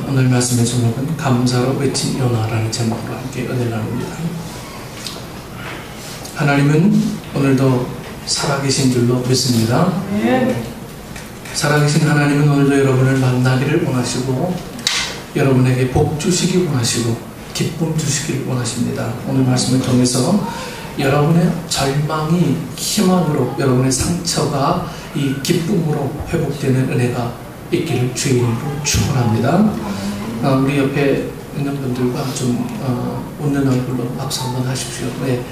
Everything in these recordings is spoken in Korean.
오늘 말씀의 제목은 감사로 외친 요나라는 제목으로 함께 은혜를 나눕니다. 하나님은 오늘도 살아계신 줄로 믿습니다. 살아계신 하나님은 오늘도 여러분을 만나기를 원하시고 여러분에게 복 주시기 원하시고 기쁨 주시기를 원하십니다. 오늘 말씀을 통해서 여러분의 절망이 희망으로, 여러분의 상처가 이 기쁨으로 회복되는 은혜가 있기를 주의 이름으로 축원합니다. 우리 옆에 있는 분들과 좀 웃는 얼굴로 박수 한번 하십시오. 네,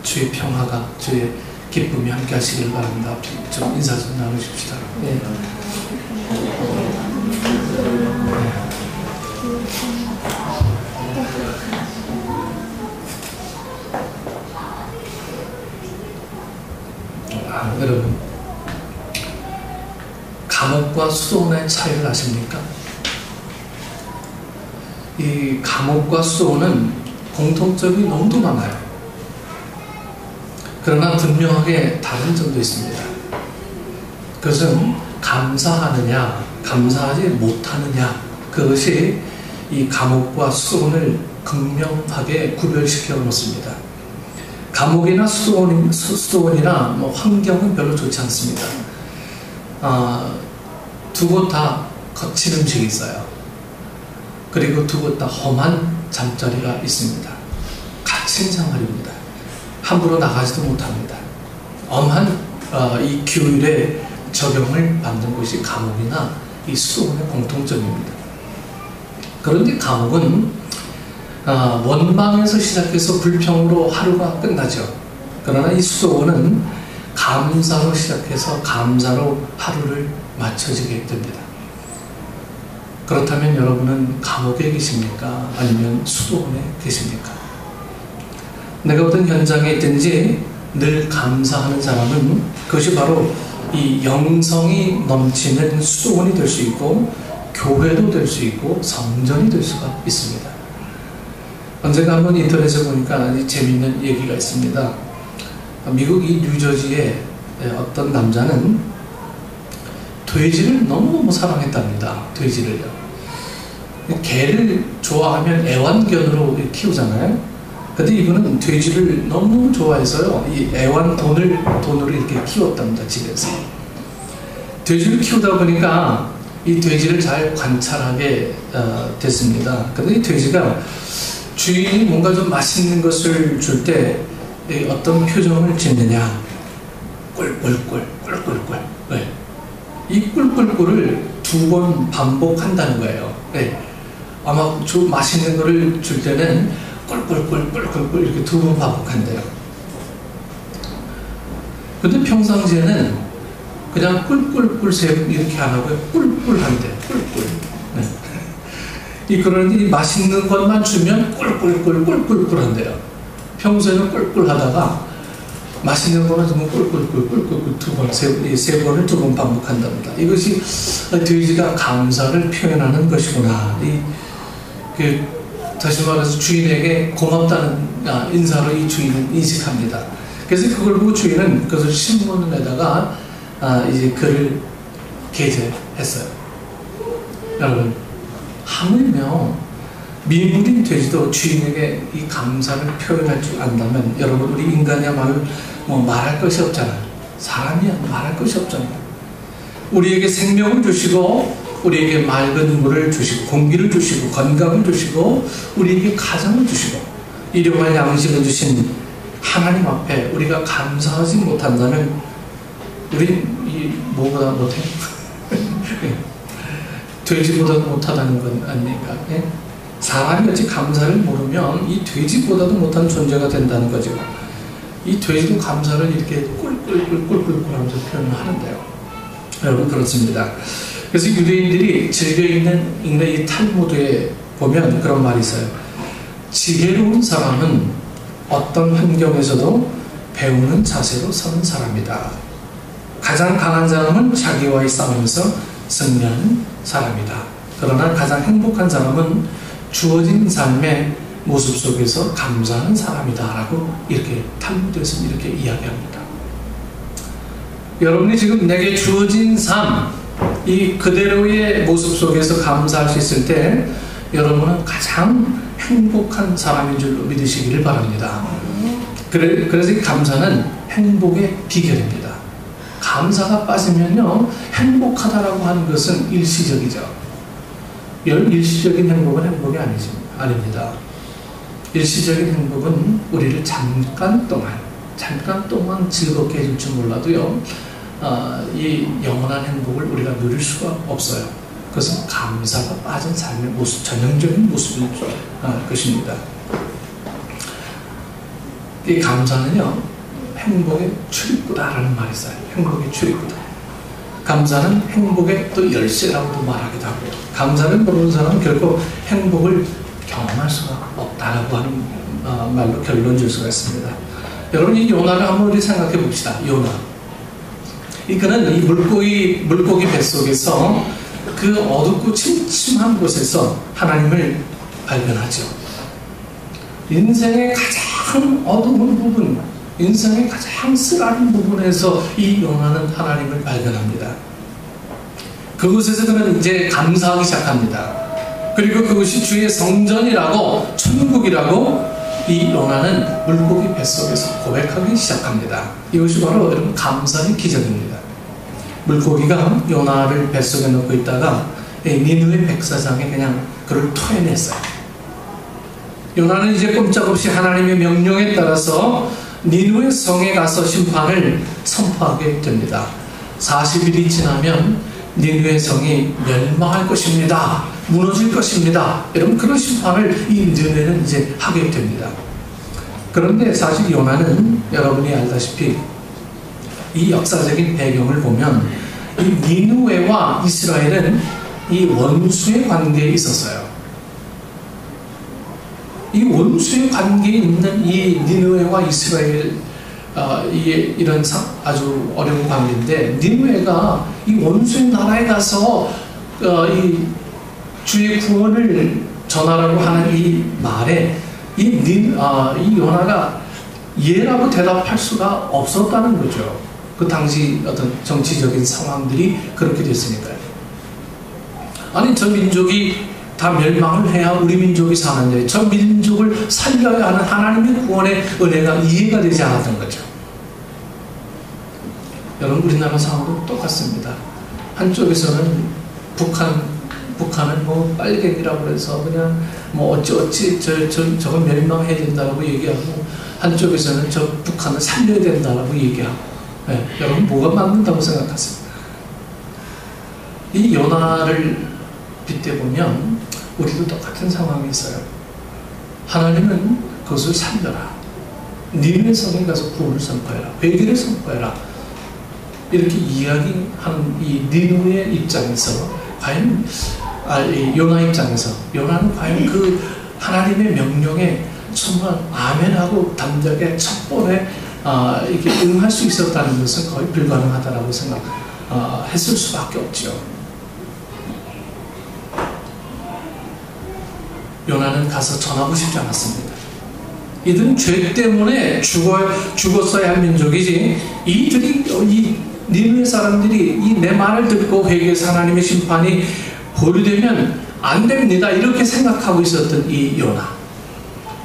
주의 평화가, 주의 기쁨이 함께 하시길 바랍니다. 좀 인사 좀 나누십시다. 네. 여러분, 감옥과 수도원의 차이를 아십니까? 이 감옥과 수도원은 공통점이 너무도 많아요. 그러나 분명하게 다른 점도 있습니다. 그것은 감사하느냐, 감사하지 못하느냐, 그것이 이 감옥과 수도원을 극명하게 구별시켜 놓습니다. 감옥이나 수도원이나 뭐 환경은 별로 좋지 않습니다. 두 곳 다 거친 음식이 있어요. 그리고 두 곳 다 험한 잠자리가 있습니다. 갇힌 생활입니다. 함부로 나가지도 못합니다. 엄한 이 규율에 적용을 받는 것이 감옥이나 이 수도원의 공통점입니다. 그런데 감옥은 원망에서 시작해서 불평으로 하루가 끝나죠. 그러나 이 수도원은 감사로 시작해서 감사로 하루를 맞춰지게 됩니다. 그렇다면 여러분은 감옥에 계십니까? 아니면 수도원에 계십니까? 내가 어떤 현장에 있든지 늘 감사하는 사람은 그것이 바로 이 영성이 넘치는 수도원이 될 수 있고 교회도 될 수 있고 성전이 될 수가 있습니다. 언젠가 한번 인터넷에 보니까 재미있는 얘기가 있습니다. 미국 이 뉴저지에 어떤 남자는 돼지를 너무너무 사랑했답니다. 돼지를요. 개를 좋아하면 애완견으로 키우잖아요. 근데 이분은 돼지를 너무 좋아해서요, 이 애완돈으로 이렇게 키웠답니다. 집에서. 돼지를 키우다 보니까 이 돼지를 잘 관찰하게 됐습니다. 근데 이 돼지가 주인이 뭔가 좀 맛있는 것을 줄 때 어떤 표정을 짓느냐, 꿀꿀꿀, 꿀꿀꿀. 네. 이 꿀꿀꿀을 2번 반복한다는 거예요. 네. 아마 좀 맛있는 거를 줄 때는 꿀꿀꿀, 꿀꿀꿀 이렇게 2번 반복한대요. 근데 평상시에는 그냥 꿀꿀꿀 3번 이렇게 안 하고 꿀꿀 한대요. 꿀꿀. 네. 그러는데 이 맛있는 것만 주면 꿀꿀꿀, 꿀꿀꿀 한대요. 평소에는 꿀꿀 하다가 맛있는 거는 정말 꿀꿀꿀, 꿀꿀꿀 2번, 3번을 2번 반복한답니다. 이것이 돼지가 감사를 표현하는 것이구나. 다시 말해서 주인에게 고맙다는 인사로 이 주인은 인식합니다. 그래서 그걸 보고 주인은 그것을 신문에다가 이제 글을 게재했어요. 여러분, 하물며 미물인 돼지도 주인에게 이 감사를 표현할 줄 안다면, 여러분, 우리 인간이야말로 뭐 말할 것이 없잖아요. 사람이야 말할 것이 없잖아요. 우리에게 생명을 주시고, 우리에게 맑은 물을 주시고, 공기를 주시고, 건강을 주시고, 우리에게 가정을 주시고, 일용할 양식을 주신 하나님 앞에 우리가 감사하지 못한다면 우린 뭐보다 못해요? 돼지보다 못하다는 건 아닙니까? 예? 사람이 어찌 감사를 모르면 이 돼지보다도 못한 존재가 된다는 거죠. 이 돼지도 감사를 이렇게 꿀꿀꿀꿀꿀 하면서 표현을 하는데요. 여러분, 그렇습니다. 그래서 유대인들이 즐겨 읽는 이 탈무드에 보면 그런 말이 있어요. 지혜로운 사람은 어떤 환경에서도 배우는 자세로 서는 사람이다. 가장 강한 사람은 자기와의 싸움에서 승리하는 사람이다. 그러나 가장 행복한 사람은 주어진 삶의 모습 속에서 감사하는 사람이다 라고 이렇게 탈무드에서는 이렇게 이야기합니다. 여러분이 지금 내게 주어진 삶, 이 그대로의 모습 속에서 감사할 수 있을 때 여러분은 가장 행복한 사람인 줄 믿으시기를 바랍니다. 그래서 이 감사는 행복의 비결입니다. 감사가 빠지면요, 행복하다라고 하는 것은 일시적이죠. 일시적인 행복은 행복이 아닙니다. 일시적인 행복은 우리를 잠깐 동안 즐겁게 해줄 줄 몰라도요, 이 영원한 행복을 우리가 누릴 수가 없어요. 그것은 감사가 빠진 삶의 모습, 전형적인 모습일 것입니다. 이 감사는요, 행복의 출입구다라는 말이 있어요. 행복의 출입구다. 감사는 행복의 또 열쇠라고도 말하기도 하고요. 감사를 모르는 사람은 결코 행복을 경험할 수가 없다라고 하는 말로 결론 줄 수가 있습니다. 여러분, 이 요나를 한번 우리 생각해 봅시다. 요나. 그는 이 물고기 뱃속에서 그 어둡고 침침한 곳에서 하나님을 발견하죠. 인생의 가장 어두운 부분, 인생의 가장 쓰라린 부분에서 이 요나는 하나님을 발견합니다. 그곳에서 그는 이제 감사하기 시작합니다. 그리고 그것이 주의 성전이라고, 천국이라고 이 요나는 물고기 뱃속에서 고백하기 시작합니다. 이것이 바로 여러분 감사의 기적입니다. 물고기가 요나를 뱃속에 넣고 있다가 니느웨 백사장에 그냥 그를 토해냈어요. 요나는 이제 꼼짝없이 하나님의 명령에 따라서 니느웨 성에 가서 심판을 선포하게 됩니다. 40일이 지나면 니느웨 성이 멸망할 것입니다. 무너질 것입니다. 여러분, 그런 심판을 이 니느웨는 이제 하게 됩니다. 그런데 사실 요나는 여러분이 알다시피 이 역사적인 배경을 보면 이 니느웨와 이스라엘은 이 원수의 관계에 있었어요. 이 원수의 관계에 있는 이 니느웨와 이스라엘, 이런 아주 어려운 관계인데, 니느웨가 이 원수의 나라에 가서 이 주의 구원을 전하라고 하는 이 말에 이 요나가 예라고 대답할 수가 없었다는 거죠. 그 당시 어떤 정치적인 상황들이 그렇게 됐으니까요. 아니, 저 민족이 다 멸망을 해야 우리 민족이 사는데 저 민족을 살려야 하는 하나님의 구원의 은혜가 이해가 되지 않았던 거죠. 여러분, 우리나라 상황도 똑같습니다. 한쪽에서는 북한은 뭐 빨갱이라고 해서 그냥 뭐 어찌 저건 멸망해야 된다고 얘기하고, 한쪽에서는 저 북한을 살려야 된다고 얘기하고. 네, 여러분, 뭐가 맞는다고 생각하세요? 이 요나를 빗대보면 우리도 똑같은 상황이 있어요. 하나님은 그것을 살려라. 니느웨 성에 가서 구원을 선포해라. 회개를 선포해라. 이렇게 이야기하는 이 니느웨 입장에서 과연 요나 입장에서 요나는 과연 그 하나님의 명령에 정말 아멘하고 담대하게 첫 번에 이렇게 응할 수 있었다는 것은 거의 불가능하다라고 생각했을 수밖에 없죠. 요나는 가서 전하고 싶지 않았습니다. 이들은 죄 때문에 죽었어야 할 민족이지, 이 니느웨 사람들이 이 내 말을 듣고 회개해서 하나님의 심판이 보류되면 안 됩니다, 이렇게 생각하고 있었던 이 요나.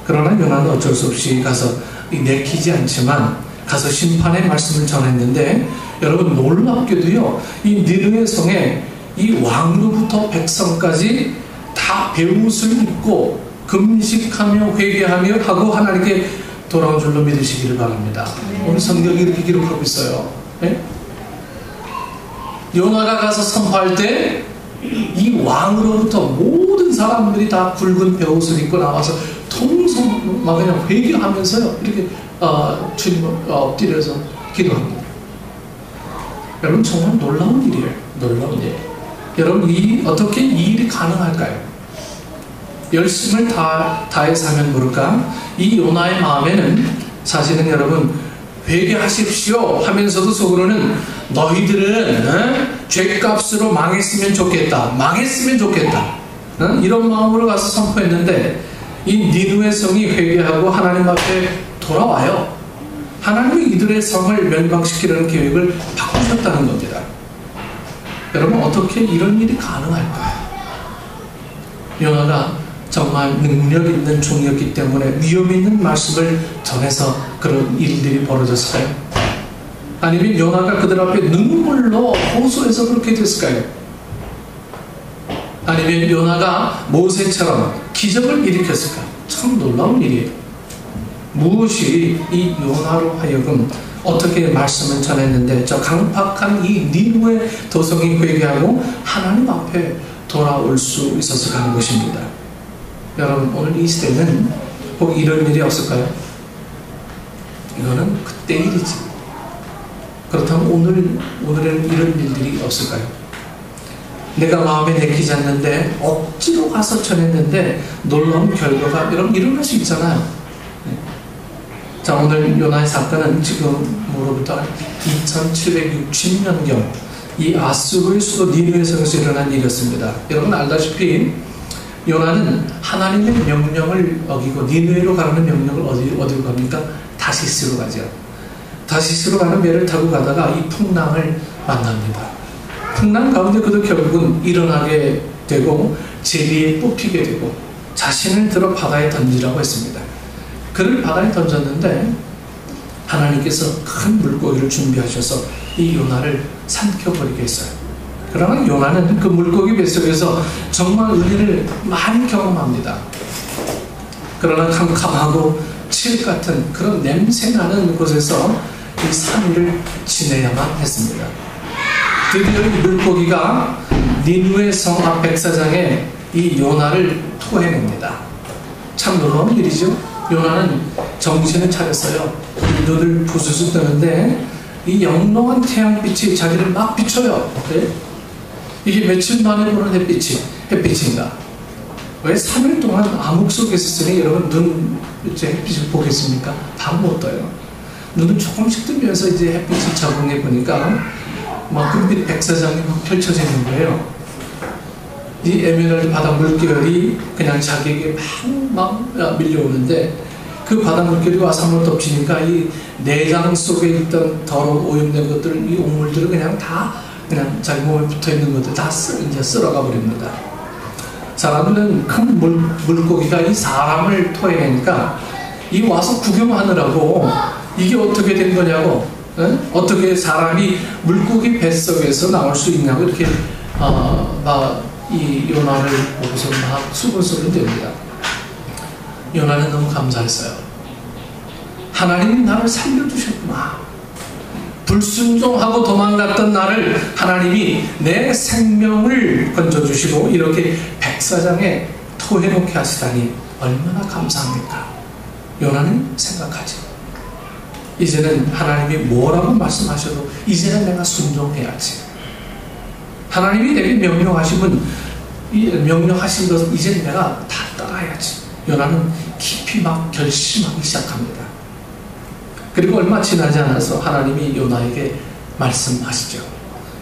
그러나 요나는 어쩔 수 없이 가서 내키지 않지만 가서 심판의 말씀을 전했는데, 여러분, 놀랍게도요, 이 니느웨 성에 이 왕으로부터 백성까지 다 베옷을 입고 금식하며 회개하며 하고 하나님께 돌아온 줄로 믿으시기를 바랍니다. 오늘 성경이 이렇게 기록하고 있어요. 네? 요나가 가서 선포할 때 이 왕으로부터 모든 사람들이 다 굵은 베옷을 입고 나와서 통성 막 그냥 회개하면서요, 이렇게 주님 엎드려서 기도합니다. 여러분, 정말 놀라운 일이에요. 놀라운 일. 여러분, 어떻게 이 일이 가능할까요? 열심을 다해서 하면 모를까? 이 요나의 마음에는 사실은 여러분, 회개하십시오 하면서도 속으로는 너희들은 죄값으로 망했으면 좋겠다, 이런 마음으로 가서 선포했는데, 이 니느웨 성이 회개하고 하나님 앞에 돌아와요. 하나님이 이들의 성을 멸망시키려는 계획을 바꾸셨다는 겁니다. 여러분, 어떻게 이런 일이 가능할까요? 요나가 정말 능력 있는 종이었기 때문에 위험 있는 말씀을 전해서 그런 일들이 벌어졌을까요? 아니면 요나가 그들 앞에 눈물로 호소해서 그렇게 됐을까요? 아니면 요나가 모세처럼 기적을 일으켰을까요? 참 놀라운 일이에요. 무엇이 이 요나로 하여금 어떻게 말씀을 전했는데 저 강팍한 이 니느웨 도성이 회개하고 하나님 앞에 돌아올 수 있어서 가는 것입니다. 여러분, 오늘 이 시대는 꼭 이런 일이 없을까요? 이거는 그때 일이지. 그렇다면 오늘은 이런 일들이 없을까요? 내가 마음에 내키지 않는데 억지로 가서 전했는데 놀라운 결과가 여러분 일어날 수 있잖아요. 네. 자, 오늘 요나의 사건은 지금으로부터 2760년경 이 아수르의 수도 니느웨 성에서 일어난 일이었습니다. 여러분 알다시피 요나는 하나님의 명령을 어기고 니느웨로 가라는 명령을 어디로 갑니까? 다시스로 가죠. 다시스로 가는 배를 타고 가다가 이 풍랑을 만납니다. 풍랑 가운데 그도 결국은 일어나게 되고 제비에 뽑히게 되고 자신을 들어 바다에 던지라고 했습니다. 그를 바다에 던졌는데 하나님께서 큰 물고기를 준비하셔서 이 요나를 삼켜버리게 했어요. 그러나 요나는 그 물고기 뱃속에서 정말 은혜를 많이 경험합니다. 그러나 캄캄하고 칠 같은 그런 냄새나는 곳에서 이 3일을 지내야만 했습니다. 드디어 이 물고기가 니느웨 성 앞 백사장에 이 요나를 토해냅니다. 참 놀라운 일이죠. 요나는 정신을 차렸어요. 눈을 부스스 뜨는데 이 영롱한 태양빛이 자기를 막 비춰요. 네? 이게 며칠 만에 보는 햇빛인가? 왜 3일 동안 암흑 속에 있었으니 여러분 눈 햇빛을 보겠습니까? 밤 못 떠요. 눈을 조금씩 뜨면서 이제 햇빛을 적응해 보니까 막 금빛 백사장이 막 펼쳐져 있는 거예요. 이 에메랄드 바다 물결이 그냥 자기에게 막 밀려오는데 그 바다 물결이 와서 한번 덮치니까 이 내장 속에 있던 더러운 오염된 것들, 이 옥물들을 그냥 자기 몸에 붙어 있는 것들 다 이제 쓸어가 버립니다. 사람들은 큰 물고기가 이 사람을 토해내니까 이 와서 구경하느라고 이게 어떻게 된 거냐고, 어떻게 사람이 물고기 뱃속에서 나올 수 있냐고 이렇게 이 요나를 보고서 막 수근수근 됩니다. 요나는 너무 감사했어요. 하나님이 나를 살려주셨구나. 불순종하고 도망갔던 나를 하나님이 내 생명을 건져주시고 이렇게 백사장에 토해놓게 하시다니 얼마나 감사합니까? 요나는 생각하죠. 이제는 하나님이 뭐라고 말씀하셔도 이제는 내가 순종해야지. 하나님이 내게 명령하신 것을 이제는 내가 다 따라야지. 요나는 깊이 막 결심하기 시작합니다. 그리고 얼마 지나지 않아서 하나님이 요나에게 말씀하시죠.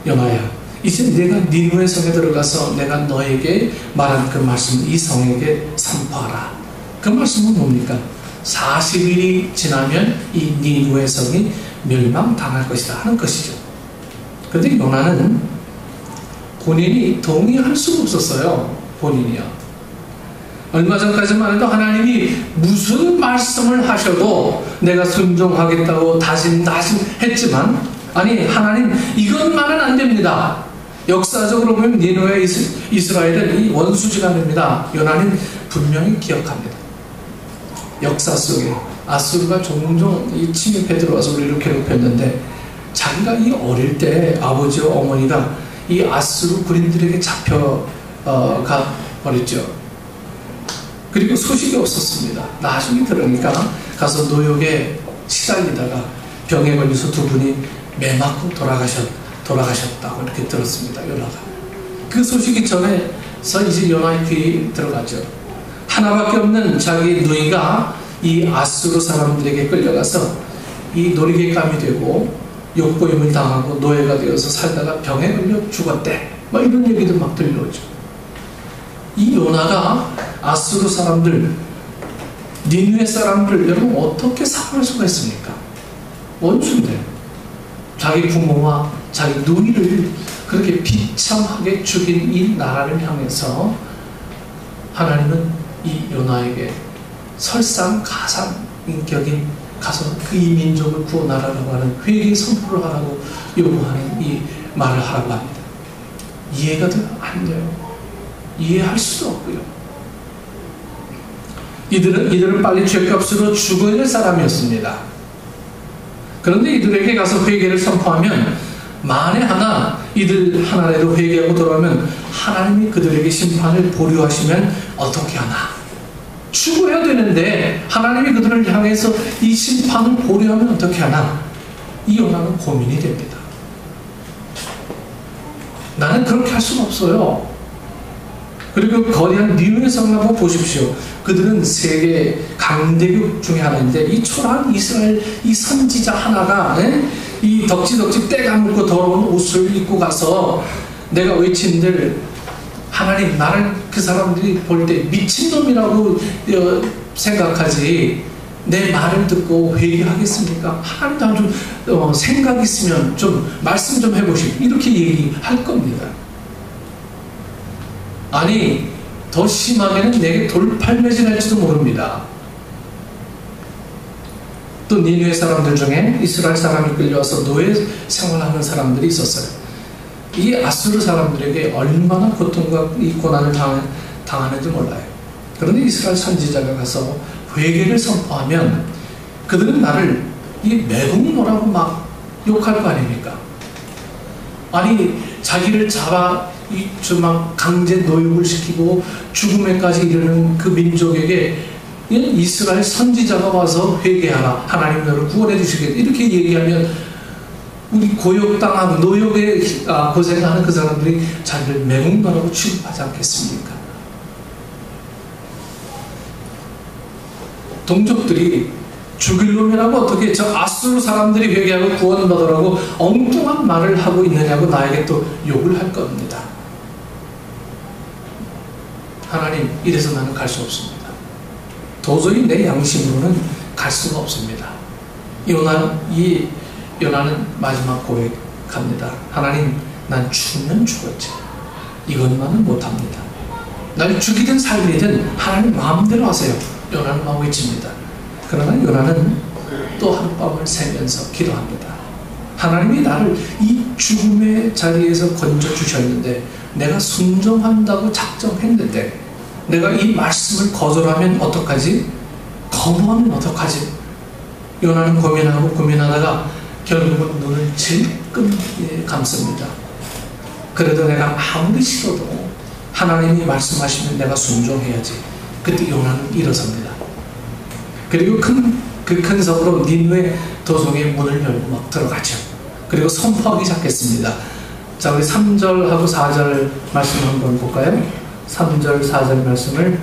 요나야, 이제 내가 니느웨 성에 들어가서 내가 너에게 말한 그 말씀 이 성에게 선포하라. 그 말씀은 뭡니까? 40일이 지나면 이 니느웨 성이 멸망당할 것이다 하는 것이죠. 그런데 요나는 본인이 동의할 수가 없었어요. 본인이요. 얼마 전까지만 해도 하나님이 무슨 말씀을 하셔도 내가 순종하겠다고 다짐 했지만, 아니 하나님 이것만은 안 됩니다. 역사적으로 보면 니느웨 이스라엘은 이 원수지가 됩니다. 요나는 분명히 기억합니다. 역사 속에 아수르가 종종 이 침입해 들어와서 우리를 괴롭혔는데 자기가 이 어릴 때 아버지와 어머니가 이 아수르 군인들에게 잡혀가 버렸죠. 그리고 소식이 없었습니다. 나중에 들으니까 가서 노역에 시달리다가 병에 걸려서 두 분이 매맞고 돌아가셨다고 이렇게 들었습니다. 요나가. 그 소식이 전해서 이제 요나의 귀에 들어가죠. 하나밖에 없는 자기 누이가 이 아수르 사람들에게 끌려가서 이 놀이개감이 되고 욕보임을 당하고 노예가 되어서 살다가 병에 걸려 죽었대. 막 이런 얘기도 막 들려오죠. 이 요나가 아수르 사람들, 니느웨 사람들 여러분 어떻게 사랑할 수가 있습니까? 원수인데 자기 부모와 자기 누이를 그렇게 비참하게 죽인 이 나라를 향해서 하나님은 이 요나에게 설상가상인격인 가서 그 이 민족을 구원하라고 하는 회개 선포를 하라고 요구하는 이 말을 하라고 합니다. 이해가 안 돼요. 이해할 수도 없고요. 이들은 빨리 죗값으로 죽어야 할 사람이었습니다. 그런데 이들에게 가서 회개를 선포하면 만에 하나 이들 하나라도 회개하고 돌아오면 하나님이 그들에게 심판을 보류하시면 어떻게 하나? 죽어야 되는데 하나님이 그들을 향해서 이 심판을 보류하면 어떻게 하나? 이 요나는 고민이 됩니다. 나는 그렇게 할 수는 없어요. 그리고 거대한 니느웨 성을 한번 보십시오. 그들은 세계 강대국 중에 하나인데 이 초라한 이스라엘 이 선지자 하나가 이 덕지덕지 때가 묻고 더러운 옷을 입고 가서 내가 외친들 하나님 나를 그 사람들이 볼 때 미친놈이라고 생각하지 내 말을 듣고 회개하겠습니까? 하나님도 좀 생각 있으면 좀 말씀 좀 해보시고 이렇게 얘기할 겁니다. 아니 더 심하게는 내게 돌팔매질할지도 모릅니다. 또 니느웨 사람들 중에 이스라엘 사람이 끌려와서 노예 생활하는 사람들이 있었어요. 이 아수르 사람들에게 얼마나 고통과 이 고난을 당하는지 몰라요. 그런데 이스라엘 선지자가 가서 회개를 선포하면 그들은 나를 이 매국노라고 막 욕할 거 아닙니까? 아니 자기를 잡아 막 강제 노역을 시키고 죽음에까지 이르는 그 민족에게 이스라엘 선지자가 와서 회개하라 하나님 너를 구원해 주시겠다 이렇게 얘기하면 우리 고역당하고 노역에 고생하는 그 사람들이 자기를 매국노라고 취급하지 않겠습니까? 동족들이 죽일 놈이라고 어떻게 저 아수르 사람들이 회개하고 구원받으라고 엉뚱한 말을 하고 있느냐고 나에게 또 욕을 할 겁니다. 하나님 이래서 나는 갈 수 없습니다. 도저히 내 양심으로는 갈 수가 없습니다. 이 요나는 마지막 고백합니다. 하나님 난 죽으면 죽었지 이것만은 못합니다. 날 죽이든 살리든 하나님 마음대로 하세요. 요나는 막 외칩니다. 그러나 요나는 또 하룻밤을 새면서 기도합니다. 하나님이 나를 이 죽음의 자리에서 건져주셨는데 내가 순종한다고 작정했는데 내가 이 말씀을 거절하면 어떡하지? 거부하면 어떡하지? 요나는 고민하다가 결국은 눈을 질끈 감습니다. 그래도 내가 아무리 싫어도 하나님이 말씀하시면 내가 순종해야지. 그때 요나는 일어섭니다. 그리고 큰 섬으로 니느웨 도성의 문을 열고 막 들어가죠. 그리고 선포하기 시작했습니다. 자, 우리 3절하고 4절 말씀 한번 볼까요? 3절, 4절 말씀을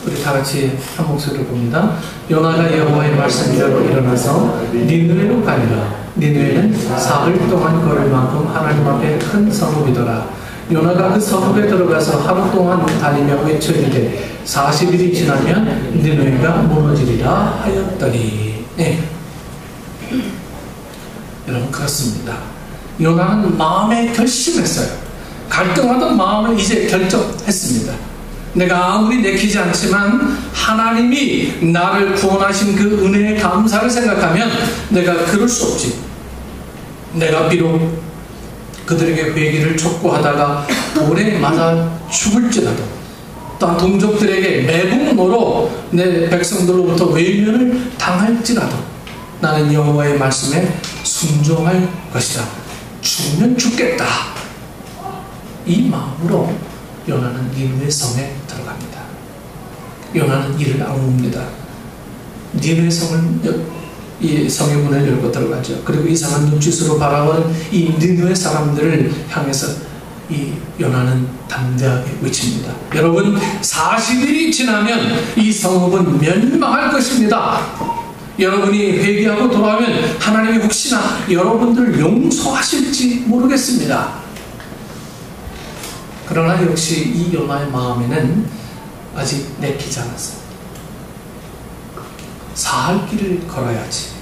우리 다 같이 한 목소리로 봅니다. 요나가 여호와의 말씀대로 일어나서 니느웨로 가니라. 니느웨는 사흘 동안 걸을 만큼 하나님 앞에 큰 성읍이더라. 요나가 그 성읍에 들어가서 하루 동안 달리며 외쳐이르되 40일이 지나면 니느웨가 무너지리라 하였더니 여러분 그렇습니다. 요나는 마음에 결심했어요. 갈등하던 마음을 이제 결정했습니다. 내가 아무리 내키지 않지만 하나님이 나를 구원하신 그 은혜의 감사를 생각하면 내가 그럴 수 없지. 내가 비록 그들에게 회개를 촉구하다가 돌에 맞아 죽을지라도 또한 동족들에게 매국노로 내 백성들로부터 외면을 당할지라도 나는 여호와의 말씀에 순종할 것이다. 죽으면 죽겠다. 이 마음으로 요나는 니느웨 성에 들어갑니다. 요나는 이를 악무입니다. 니느웨 이 성의 문을 열고 들어가죠. 그리고 이상한 눈짓으로 바라본 이 니느웨 사람들을 향해서 이 요나는 담대하게 외칩니다. 여러분 40일이 지나면 이 성읍은 멸망할 것입니다. 여러분이 회개하고 돌아오면 하나님이 혹시나 여러분들을 용서하실지 모르겠습니다. 그러나 역시 이 요나의 마음에는 아직 내키지 않았어요. 사흘 길을 걸어야지.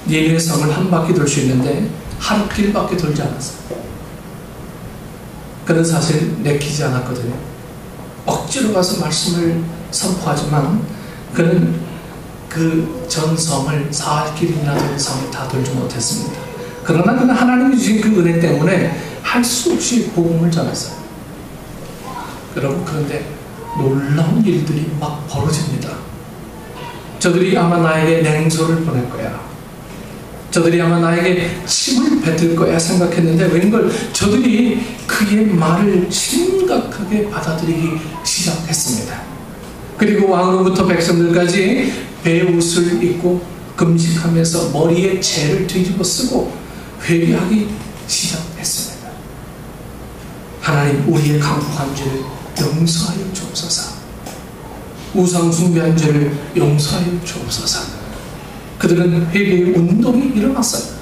니느웨 성을 한 바퀴 돌 수 있는데 하루길밖에 돌지 않았어요. 그는 사실 내키지 않았거든요. 억지로 가서 말씀을 선포하지만 그는 그 전 성을 사흘 길이나 되는 성을 다 돌지 못했습니다. 그러나 그는 하나님이 주신 그 은혜 때문에 할 수 없이 복음을 전했어요. 여러분, 그런데 놀라운 일들이 막 벌어집니다. 저들이 아마 나에게 냉소를 보낼 거야, 저들이 아마 나에게 침을 뱉을 거야 생각했는데 웬걸 저들이 그의 말을 심각하게 받아들이기 시작했습니다. 그리고 왕으로부터 백성들까지 베옷을 입고 금식하면서 머리에 재를 뒤집어 쓰고 회개하기 시작했습니다. 하나님, 우리의 강포한 죄를 용서하여 주옵소서. 우상 숭배한 죄를 용서하여 주옵소서. 그들은 회개의 운동이 일어났어요.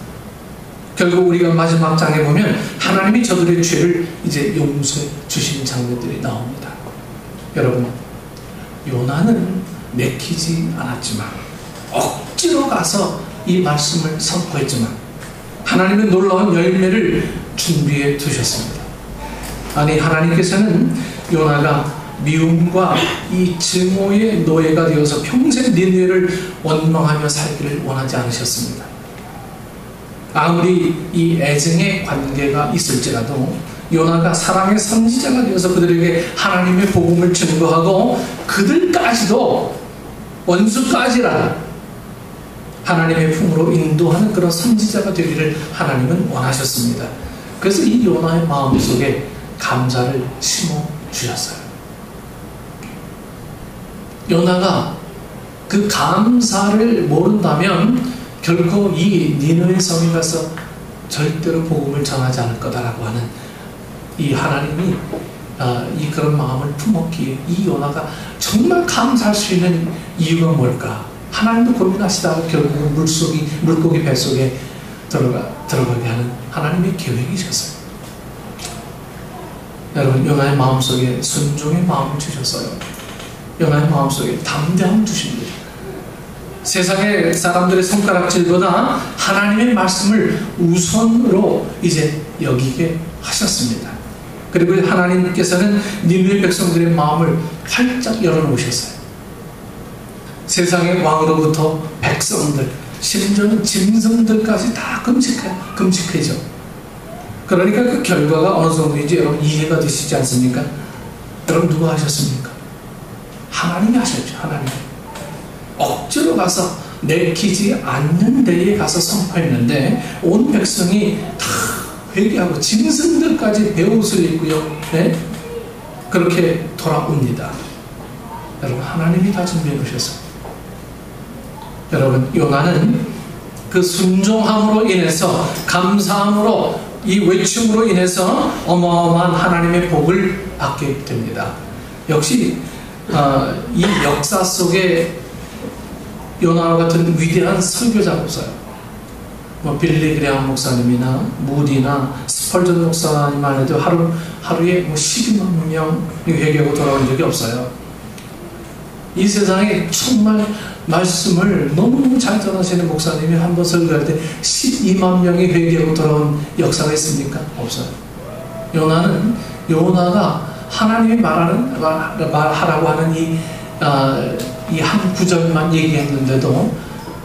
결국 우리가 마지막 장에 보면 하나님이 저들의 죄를 이제 용서해 주시는 장면들이 나옵니다. 여러분, 요나는 내키지 않았지만 억지로 가서 이 말씀을 선포했지만 하나님은 놀라운 열매를 준비해 두셨습니다. 아니, 하나님께서는 요나가 미움과 이 증오의 노예가 되어서 평생 니느웨를 원망하며 살기를 원하지 않으셨습니다. 아무리 이 애증의 관계가 있을지라도 요나가 사랑의 선지자가 되어서 그들에게 하나님의 복음을 증거하고 그들까지도, 원수까지라 하나님의 품으로 인도하는 그런 선지자가 되기를 하나님은 원하셨습니다. 그래서 이 요나의 마음속에 감사를 심어주셨어요. 요나가 그 감사를 모른다면 결코 이 니느웨 성에 가서 절대로 복음을 전하지 않을 거다라고 하는 이 하나님이 이 그런 마음을 품었기에 이 요나가 정말 감사할 수 있는 이유가 뭘까? 하나님도 고민하시다가 결국은 물고기 뱃속에 들어가게 하는 하나님의 계획이셨어요. 여러분, 요나의 마음속에 순종의 마음을 주셨어요. 요나의 마음속에 담대함을 주십니다. 세상의 사람들의 손가락질보다 하나님의 말씀을 우선으로 이제 여기게 하셨습니다. 그리고 하나님께서는 니느웨 백성들의 마음을 활짝 열어놓으셨어요. 세상의 왕으로부터 백성들, 심지어는 짐승들까지 다 금식해져. 그러니까 그 결과가 어느 정도인지 여러분 이해가 되시지 않습니까? 여러분, 누가 하셨습니까? 하나님이 하셨죠. 하나님. 억지로 가서 내키지 않는 데에 가서 선포했는데 온 백성이 다 회개하고 짐승들까지 베옷을 입고요, 네? 그렇게 돌아옵니다. 여러분, 하나님이 다 준비해 놓으셨어요. 여러분, 요나는 그 순종함으로 인해서, 감사함으로, 이 외침으로 인해서 어마어마한 하나님의 복을 받게 됩니다. 역시 이 역사 속에 요나와 같은 위대한 설교자가 없어요. 빌리 그레함 목사님이나 무디나 스펄전 목사님만 해도 하루에 12만 명이 회개하고 돌아온 적이 없어요. 이 세상에 정말 말씀을 너무너무 잘 전하시는 목사님이 한 번 설교할 때 12만 명이 회개하고 돌아온 역사가 있습니까? 없어요. 요나가 하나님이 말하라고 하는 이 한 구절만 얘기했는데도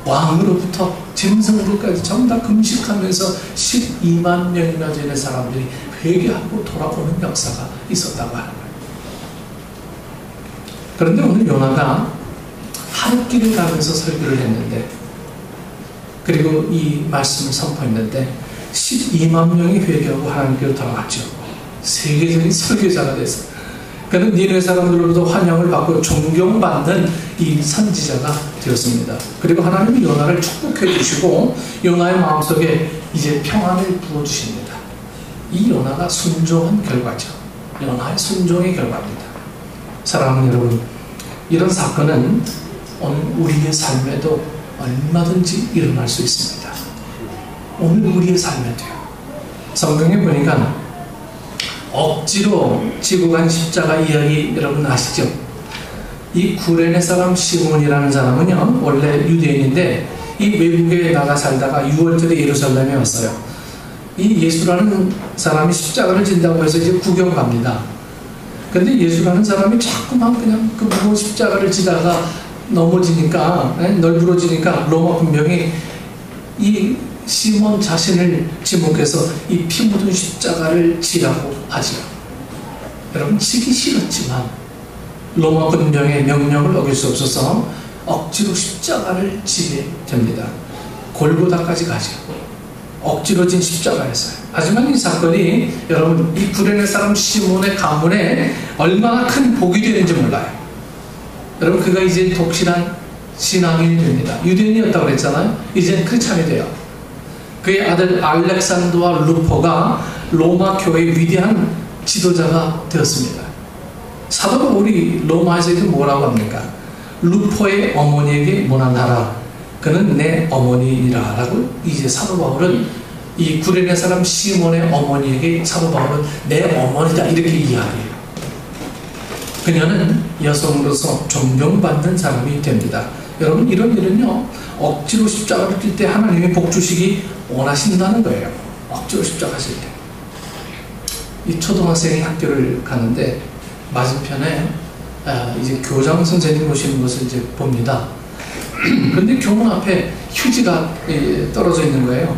왕으로부터 짐승들까지 전부 다 금식하면서 12만 명이나 되는 사람들이 회개하고 돌아오는 역사가 있었다고 하는 거예요. 그런데 오늘 요나가 하루길을 가면서 설교를 했는데, 그리고 이 말씀을 선포했는데 12만 명이 회개하고 하나님께로 돌아왔죠. 세계적인 설교자가 됐어요. 그는 니느웨 사람들로부터 환영을 받고 존경받는 이 선지자가 되었습니다. 그리고 하나님이 요나를 축복해 주시고 요나의 마음속에 이제 평안을 부어주십니다. 이 요나가 순종한 결과죠. 요나의 순종의 결과입니다. 사랑하는 여러분, 이런 사건은 오늘 우리의 삶에도 얼마든지 일어날 수 있습니다. 오늘 우리의 삶에도요. 성경에 보니까 억지로 지고 간 십자가 이야기 여러분 아시죠? 이 구레네 사람 시몬이라는 사람은요, 원래 유대인인데 이 외국에 나가 살다가 6월절에 예루살렘에 왔어요. 이 예수라는 사람이 십자가를 진다고 해서 이제 구경 갑니다. 근데 예수라는 사람이 자꾸만 그냥 그 무거운 십자가를 지다가 넘어지니까, 널브러지니까 로마 군병이 이 시몬 자신을 지목해서 이 피 묻은 십자가를 지라고 하지요. 여러분, 지기 싫었지만 로마 군병의 명령을 어길 수 없어서 억지로 십자가를 지게 됩니다. 골고다까지 가죠. 억지로 진 십자가였어요. 하지만 이 사건이 여러분, 이 구레네 사람 시몬의 가문에 얼마나 큰 복이 되는지 몰라요. 여러분, 그가 이제 독실한 신앙인이 됩니다. 유대인이었다고 그랬잖아요. 이제는 크리스찬이 돼요. 그의 아들 알렉산더와 루포가 로마 교회의 위대한 지도자가 되었습니다. 사도 바울이 로마에서 이제 뭐라고 합니까? 루포의 어머니에게 문안하라. 그는 내 어머니이라 라고 이제 사도 바울은 이 구레네 사람 시몬의 어머니에게 사도 바울은 내 어머니다 이렇게 이야기해요. 그녀는 여성으로서 존경받는 사람이 됩니다. 여러분, 이런 일은요, 억지로 십자가를 질 때 하나님이 복 주시기 원하신다는 거예요. 억지로 십자가 질 때. 이 초등학생이 학교를 가는데 맞은편에 이제 교장 선생님 오시는 것을 이제 봅니다. 그런데 교문 앞에 휴지가 떨어져 있는 거예요.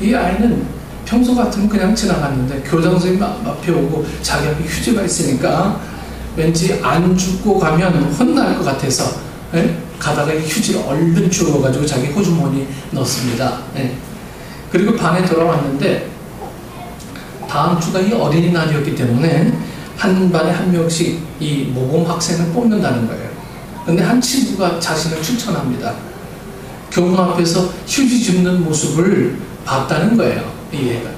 이 아이는 평소 같으면 그냥 지나갔는데 교장 선생님 앞에 오고 자기 앞에 휴지가 있으니까 왠지 안 줍고 가면 혼날 것 같아서 가다가 이 휴지를 얼른 주워가지고 자기 호주머니에 넣습니다. 그리고 반에 돌아왔는데 다음 주가 이 어린이날이었기 때문에 한 반에 한 명씩 이 모범 학생을 뽑는다는 거예요. 근데 한 친구가 자신을 추천합니다. 교문 앞에서 휴지 줍는 모습을 봤다는 거예요, 이 애가.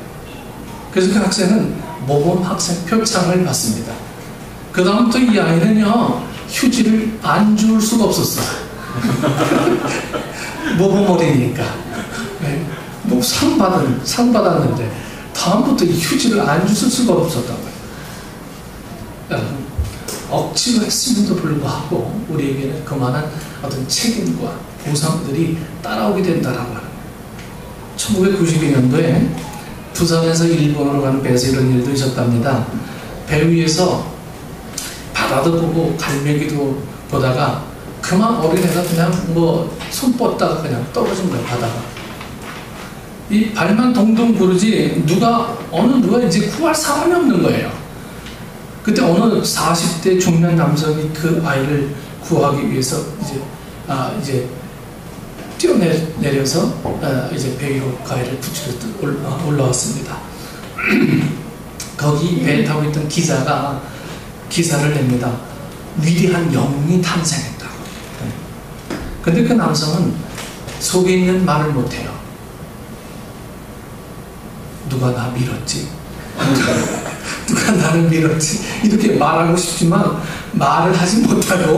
그래서 그 학생은 모범 학생 표창을 받습니다. 그 다음부터 이 아이는요, 휴지를 안 줄 수가 없었어요. 모범 어린이니까. 뭐 상 받았는데 다음부터 이 휴지를 안 줄 수가 없었다고요. 여러분, 억지로 했음에도 불구하고 우리에게는 그만한 어떤 책임과 보상들이 따라오게 된다라고 하는 거예요. 1992년도에 부산에서 일본으로 가는 배에서 이런 일도 있었답니다. 배 위에서 바다도 보고 갈매기도 보다가 그만 어린애가 그냥 뭐 손 뻗다가 그냥 떨어진 거예요, 바다가. 이 발만 동동 구르지 누가 이제 구할 사람이 없는 거예요. 그때 어느 40대 중년 남성이 그 아이를 구하기 위해서 이제 뛰어내려서 이제 배 위로 그 아이를 붙이러 올라왔습니다. 거기 배 타고 있던 기자가 기사를 냅니다. 위대한 영웅이 탄생했다고. 근데 그 남성은 속에 있는 말을 못해요. 누가 나 밀었지? 누가 나를 밀었지? 이렇게 말하고 싶지만 말을 하지 못하고